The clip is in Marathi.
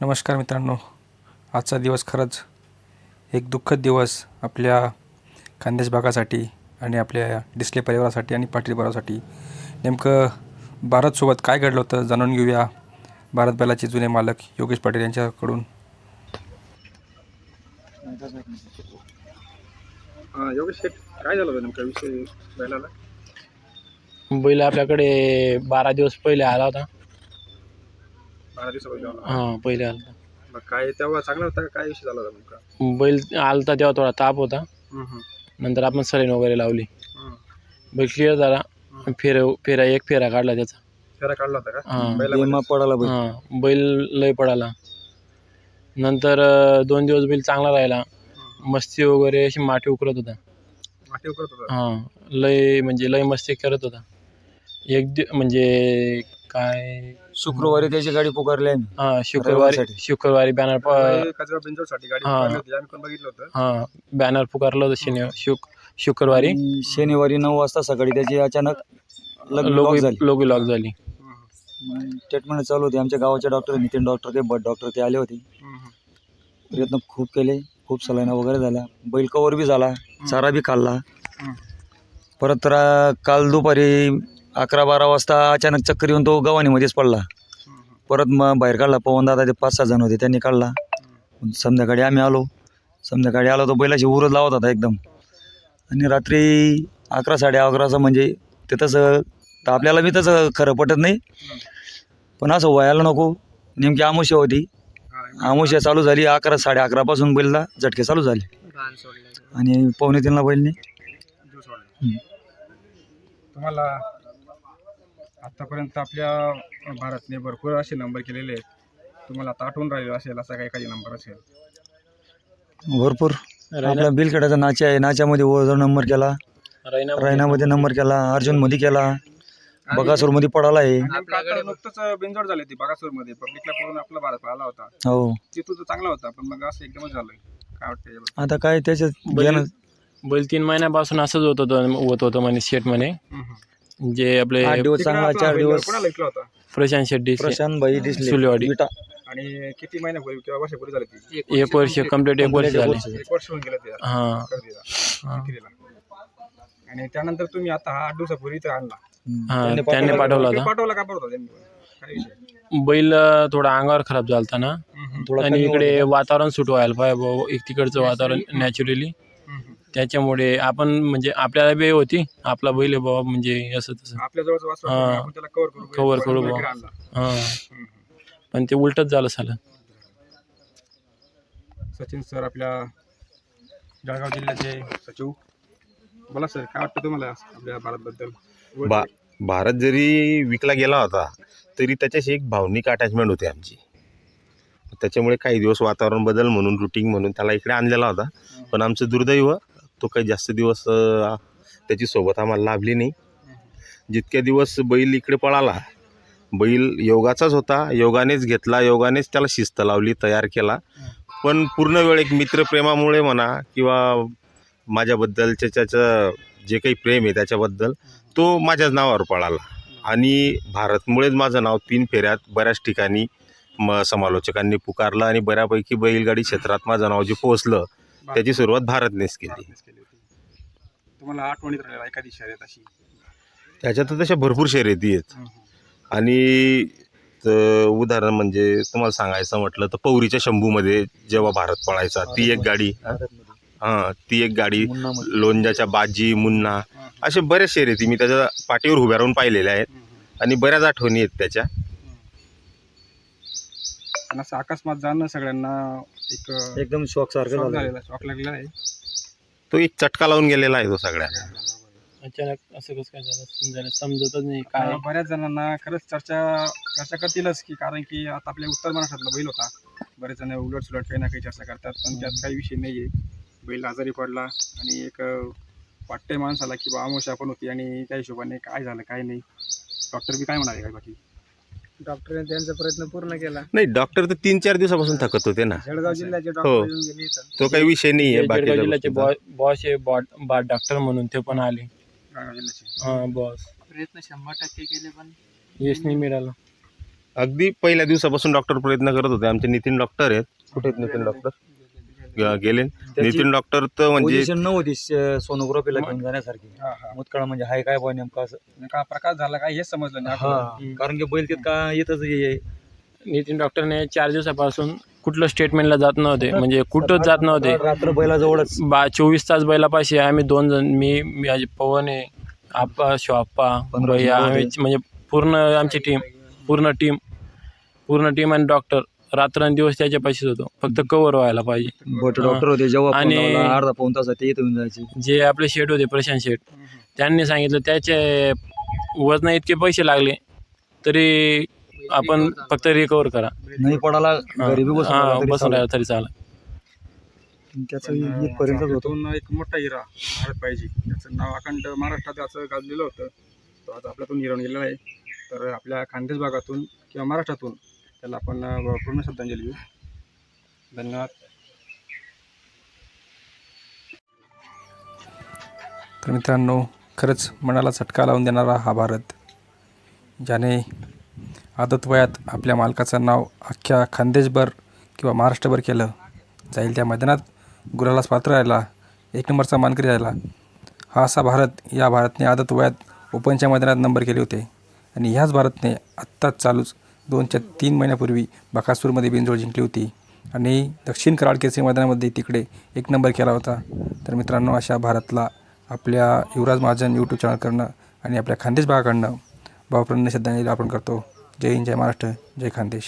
नमस्कार मित्रांनो, आजचा दिवस खरंच एक दुःखद दिवस आपल्या खानदेश भागासाठी आणि आपल्या डिसले परिवारासाठी आणि पाटील परिवारासाठी. नेमकं भारतसोबत काय घडलं होतं जाणून घेऊया भारत बैलाचे जुने मालक योगेश पाटील यांच्याकडून. योगेश शेठ, काय झालं होतं नेमका विषय बैलाला? बैल आपल्याकडे 12 दिवस पहिले आला होता. 12 दिवसापूर्वी आला. हां, पहिले आला होता. मग काय तेव्हा चांगला होता का? काय विषय झाला होता नेमका? बैल आलता तेव्हा थोडा ताप होता. नंतर आपण सलाईन वगैरे लावली. बैल क्लिअर झाला. एक फेरा काढला त्याचा. फेरा काढला होता का? हां. बैलामध्ये? पडाला हां, बैल लय पडाला. नंतर 2 दिवस बैल चांगला राहिला. मस्ती वगैरे अशी माठी उकरत होता. माती उकरत होता. हां, लय मस्ती करत होता. म्हणजे काय शुक्रवारी त्याची गाडी पुकारली आम्ही. हां, शुक्रवारी बॅनर कचरा बिंजोरसाठी गाडी हां. पुकारली होती. आम्ही पण बघितलं होतं. हां, बॅनर पुकारलं होतं शुक्रवारी. शनिवारी 9 वाजता सकाळी त्याची अचानक लोगो लॉक झाली. ट्रीटमेंट चालू होती. आमच्या गावाच्या डॉक्टर नितीन डॉक्टर ते बट डॉक्टर ते आले होते. प्रयत्न खूप केले, खूप सलाईना वगैरे झाल्या. बैल कवर बी झाला, चारा बी खाल्ला. परत काल दुपारी 11-12 वाजता अचानक चक्कर येऊन तो गव्हाणीमध्येच पडला. परत मग बाहेर काढला. पवन दादा ते 5-6 जण होते, त्यांनी काढला. संध्याकाळी आम्ही आलो. तो बैलाची उरच लावत होता एकदम. आणि रात्री 11-11:30 म्हणजे ते तसं तर आपल्याला बी तसं खरं पटत नाही, पण असं व्हायला नको. नेमकी अमावस्या होती. अमावस्या चालू झाली 11-11:30 पासून बैलला झटके चालू झाले आणि 2:45ला बैलने तुम्हाला आतापर्यंत आपल्या भारतने भरपूर असे नंबर केलेले आहेत. तुम्हाला आता आठवून राहिले असेल असा काही काही नंबर असेल? भरपूर. आपला बिलखेड्याचा नाचा आहे. नाच्यामध्ये ओझर नंबर केला, रायनामध्ये नंबर केला, अर्जुनमध्ये केला, बकासूरमध्ये पडाला आहे. नुकतंच बिंजोड झाली होती बकासूरमध्ये. पब्लिकला पळून आपला भारत आला होता. हो, तिथून तर चांगला होता, पण मग असं एकदमच झालं. काय वाटतं? आता काय त्याच्यात बैल 3 महिन्यापासून असंच होत होतं म्हणे शेट म्हणे. जे आपले 8 दिवस चांगला, 4 दिवस कोणाला ऐकलं होता? प्रशांत शेट्टी प्रशांत भाई दिसले सुलेवाडी. आणि किती महिन्यापूर्वी किंवा वर्षापूर्वी झाली ती? 1 वर्ष कंप्लीट 1 वर्ष झाले. 1 वर्ष होऊन गेलं ते हां. विक्रीला. आणि त्यानंतर तुम्ही आता 8 दिवसापूर्वी इथं आणला. हां, त्यांनी पाठवला होता. पाठवला का बरोबर त्यांनी? काय विषय? बैल थोडा अंगावर खराब झालता ना, आणि इकडे वातावरण सूट व्हायला पाहिजे. तिकडचं वातावरण नॅचरली, त्याच्यामुळे आपण म्हणजे आपल्याला बी होती आपला बैल बाबा, म्हणजे असं तसं आपल्या जवळच वाचतो, हां. आपण त्याला कव्हर करू इकडे बा. आणला. हां, पण ते उलटच झालं सालं. सचिन सर आपल्या जळगाव जिल्ह्याचे सचिव. बोला सर, काय वाटतं तुम्हाला आपल्या भारतबद्दल? भारत जरी विकला गेला होता तरी त्याच्याशी एक भावनिक अटॅचमेंट होती आमची. त्याच्यामुळे काही दिवस वातावरण बदल म्हणून, रुटीन म्हणून त्याला इकडे आणलेला होता. पण आमचं दुर्दैव, तो काही जास्त दिवस त्याची सोबत आम्हाला लाभली नाही. जितक्या दिवस बैल इकडे पळाला, बैल योगाचाच होता, योगानेच घेतला, योगानेच त्याला शिस्त लावली, तयार केला. पण पूर्ण वेळ एक मित्रप्रेमामुळे म्हणा किंवा माझ्याबद्दलचे त्याचं जे काही प्रेम आहे त्याच्याबद्दल, तो माझ्याच नावावर पळाला. आणि भारतमुळेच माझं नाव 3 फेऱ्यात बऱ्याच ठिकाणी समालोचकांनी पुकारलं आणि बऱ्यापैकी बैलगाडी क्षेत्रात माझं नाव जे पोहोचलं त्याची सुरुवात भारतनेच केली. तुम्हाला आठवणीत राहिला एखादी शर्यत अशी? त्याच्यात तशा भरपूर शर्यती आहेत. आणि उदाहरण म्हणजे तुम्हाला सांगायचं म्हटलं तर पौरीच्या शंभूमध्ये जेव्हा भारत पळायचा, ती एक गाडी, लोणजाच्या बाजी, मुन्ना, असे बऱ्याच शर्यती मी त्याच्या पाठीवर उभ्या राहून पाहिलेल्या आहेत आणि बऱ्याच आठवणी आहेत त्याच्या. असं अकस्मात जाणं सगळ्यांना एकदम शॉक सारखं शॉक लागलेला आहे. तो एक चटका लावून गेलेला आहे तो सगळ्यांना. अचानक असं कसं काय झालं समजतच नाही काय. बऱ्याच जणांना खरंच चर्चा करतीलच की, कारण की आता आपल्या उत्तर महाराष्ट्रातला बैल होता. बरेच जण उलट सुलट काही ना काही चर्चा करतात, पण त्यात काही विषय नाही आहे. बैल आजारी पडला आणि एक वाटतंय माणसाला की बा अमावस्या पण होती आणि त्या हिशोबाने काय झालं काय नाही. डॉक्टर बी काय म्हणाले काय? बाकी डॉक्टरने त्यांचा प्रयत्न पूर्ण केला. नाही, डॉक्टर तर 3-4 दिवसापासून थकत होते ना. जळगाव जिल्ह्याचे हो, डॉक्टर येऊन गेले इथं. तो काही विषय नाही आहे. जळगाव जिल्ह्याचे बाकी बॉस आहे, बाट डॉक्टर म्हणून ते पण आले. जळगाव जिल्ह्याचे हां, बॉस. प्रयत्न 100% केले, पण यश नाही मिळालं. अगदी पहिल्या दिवसापासून डॉक्टर प्रयत्न करत होते. आमचे नितीन डॉक्टर आहेत. कुठे आहेत नितीन डॉक्टर? गेले. नितीन डॉक्टर तर म्हणजे पोझिशन नव्हती सोनोग्राफीला घेऊन जाण्यासारखी. मुतकाळ म्हणजे हाय काय बॉय नेमका असं. नेमका प्रकार झाला काय हेच समजलं नाही हा आपल्याला. कारण की बैल तितका येतच ये नितीन डॉक्टरने 4 दिवसापासून कुठलं स्टेटमेंटला जात नव्हते, म्हणजे कुठंच जात नव्हते. रात्र बैलाजवळच 24 तास बैलापाशी आम्ही 2 जण, मी आज पवन आहे, आप्पा, शिवाप्पा, भैया, आम्ही म्हणजे पूर्ण आमची टीम, पूर्ण टीम आणि डॉक्टर रात्रंदिवस त्याच्यापाशीच होतो, फक्त कव्हर व्हायला पाहिजे. बट डॉक्टर होते जेव्हा आणि- फोन लावला, अर्धा पाऊण तासात ते येऊन जायचे. जे आपले शेठ होते प्रशांत शेठ, त्यांनी सांगितलं त्याचे वजन इतके पैसे लागले तरी आपण फक्त रिकवर करा. नाही पडाला घरी बी बसून राहिला तरी बसून चालेल. राहिला तरी चालेल. त्याचं इथपर्यंतच होतं. त्यातून एक मोठा हिरा भारत पाहिजे, त्याचं नाव अखंड महाराष्ट्रात असं गाजलेलं होतं. तो आज आपल्यातून हिरावून गेलेला आहे. तर आपल्या खानदेश भागातून किंवा महाराष्ट्रातून त्याला आपण पूर्ण श्रद्धांजली देऊ. धन्यवाद. तर मित्रांनो, खरंच मनाला चटका लावून देणारा हा भारत, ज्याने आदत वयात आपल्या मालकाचं नाव अख्ख्या खानदेशभर किंवा महाराष्ट्रभर केलं, जाईल त्या मैदानात गुलालास पात्र राहिला, 1 नंबरचा मानकरी राहिला. हा असा भारत, या भारतने आदत वयात ओपनच्या मैदानात नंबर केले होते. आणि ह्याच भारतने आत्ताच चालूच 2-3 महिन्यापूर्वी बकासूरमध्ये बिनजोड जिंकली होती आणि दक्षिण कराड केसरी मैदानामध्ये तिकडे 1 नंबर केला होता. तर मित्रांनो, अशा भारतला आपल्या युवराज महाजन यूट्यूब चॅनलकडनं आणि आपल्या खानदेश भागाकडनं भावपूर्ण श्रद्धांजली अर्पण करतो. जय हिंद, जय महाराष्ट्र, जय खानदेश.